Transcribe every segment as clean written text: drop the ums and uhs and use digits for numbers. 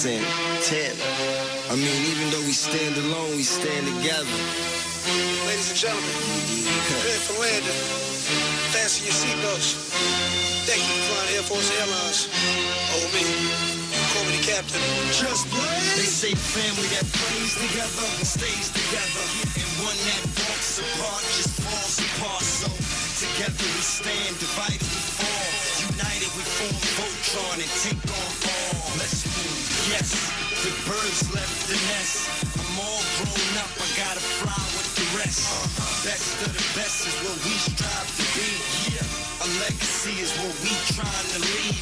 Santana. I mean, even though we stand alone, we stand together. Ladies and gentlemen, prepare for landing. Fasten your seatbelts. Thank you for flying Air Force Airlines. Oh, me. Call me the captain. Just blaze. They say family that plays together stays together, and one that walks apart just falls apart. So together we stand, divided we fall, united we form Voltron and take on all. Let's move. Yes, the birds left the nest. I'm all grown up, I gotta fly with the rest. Best of the best is what we strive to be. Yeah, a legacy is what we trying to leave.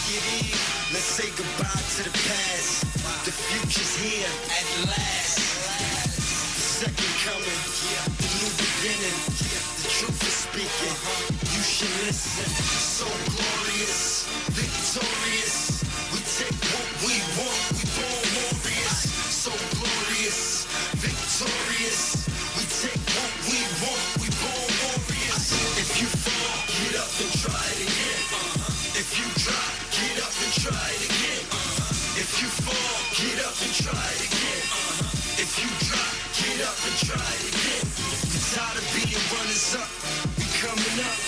Get in, let's say goodbye to the past. The future's here at last. The second coming, the new beginning. The truth is speaking, you should listen. So glorious, victorious. We take what we want, we born warriors. So glorious, victorious. We take what we want, we born warriors. If you fall, get up and try it again. If you drop, get up and try it again. If you fall, get up and try it again. If you drop, get up and try it again. We tired of being runners up, we coming up.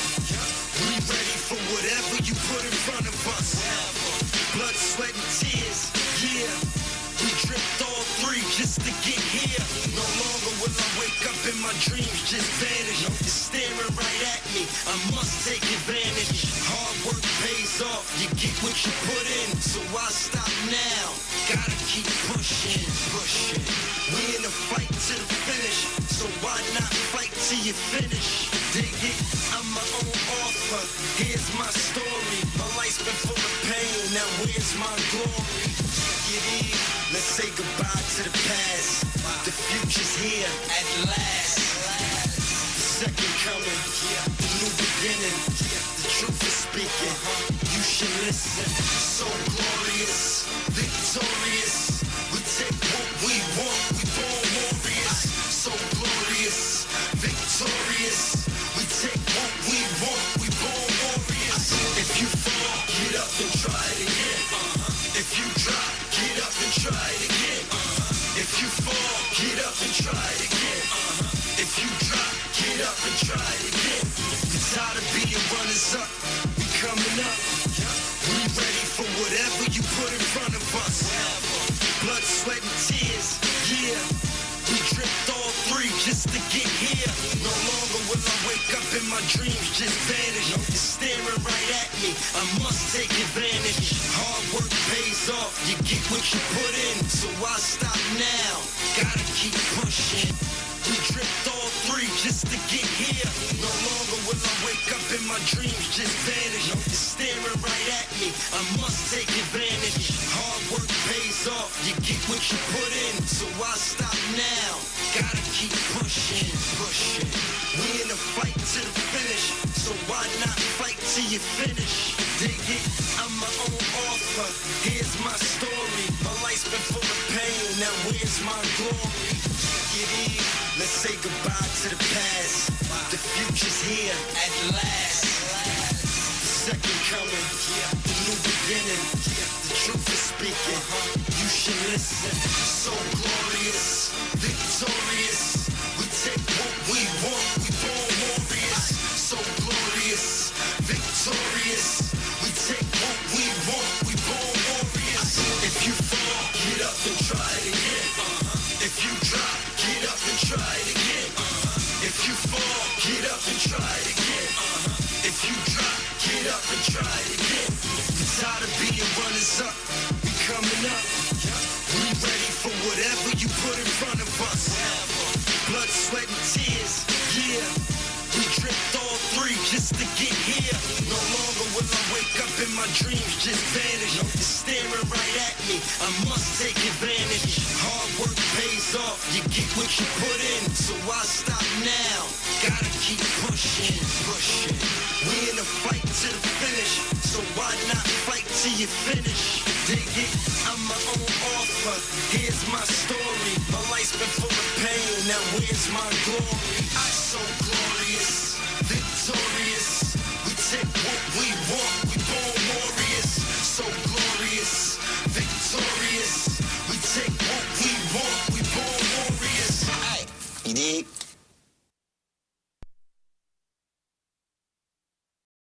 We ready for whatever you put in front of us. Blood, sweat, and tears, yeah. We dripped all three just to get here. No longer will I wake up and my dreams just vanish. It's staring right at me, I must take advantage. Hard work pays off, you get what you put in. So why stop now? Gotta keep pushing, pushing. We in a fight to the finish, so why not fight till you finish? Dig it, I'm my own author, here's my story. My life's been full of pain, now where's my glory? Get in, let's say goodbye to the past. The future's here at last. The second coming, the new beginning. The truth is speaking, you should listen. So glorious, victorious. We take what we want, we born warriors. So glorious, victorious. We take what we want, we born warriors. If you fall, get up and try it again. If you drop, get up and try it again. If you fall, get up and try it again. If you drop, get up and try it again. We tired of being runners up, we coming up. We ready for whatever you put in front of us. Blood, sweat, and tears, yeah. We dripped all three just to get here. No longer will I wake up and my dreams just vanish. It's staring right at me, I must take advantage. Hard work pays off, you get what you put in. So why stop now? Gotta keep pushing. We dripped all three just to get here. No longer will I wake up and my dreams just vanish. It's staring right at me, I must take advantage. Hard work pays off, you get what you put in. So why stop now? Gotta keep pushing, pushing. We in a fight to the finish, so why not fight till you finish? Dig it, I'm my own author, here's my story. My life's been full of pain, now where's my glory? Get in, let's say goodbye to the past. The future's here at last. The second coming, the new beginning. The truth is speaking, you should listen. So glorious, victorious. We take what we want, we born warriors. So glorious, victorious. We take what we want, we born warriors. If you fall, get up and try it again. If you drop, get up and try it again. If you fall, get up and try it again. If you drop, get up and try it again. We tired of being runners up, we coming up. We ready for whatever you put in front of us. Blood, sweat, and tears, yeah. We dripped all three just to get here. No longer will I wake up and my dreams just vanish. It's staring right at me, I must take advantage. Hard work pays off, you get what you put in. So why stop now? Gotta keep pushing, pushing. We in a fight to the finish, so why not fight till you finish? Dig it, I'm my own author, here's my story. My life's been full of pain, now where's my glory? I'm so glorious, victorious. We take what we want, we born warriors. So glorious, victorious. You dig?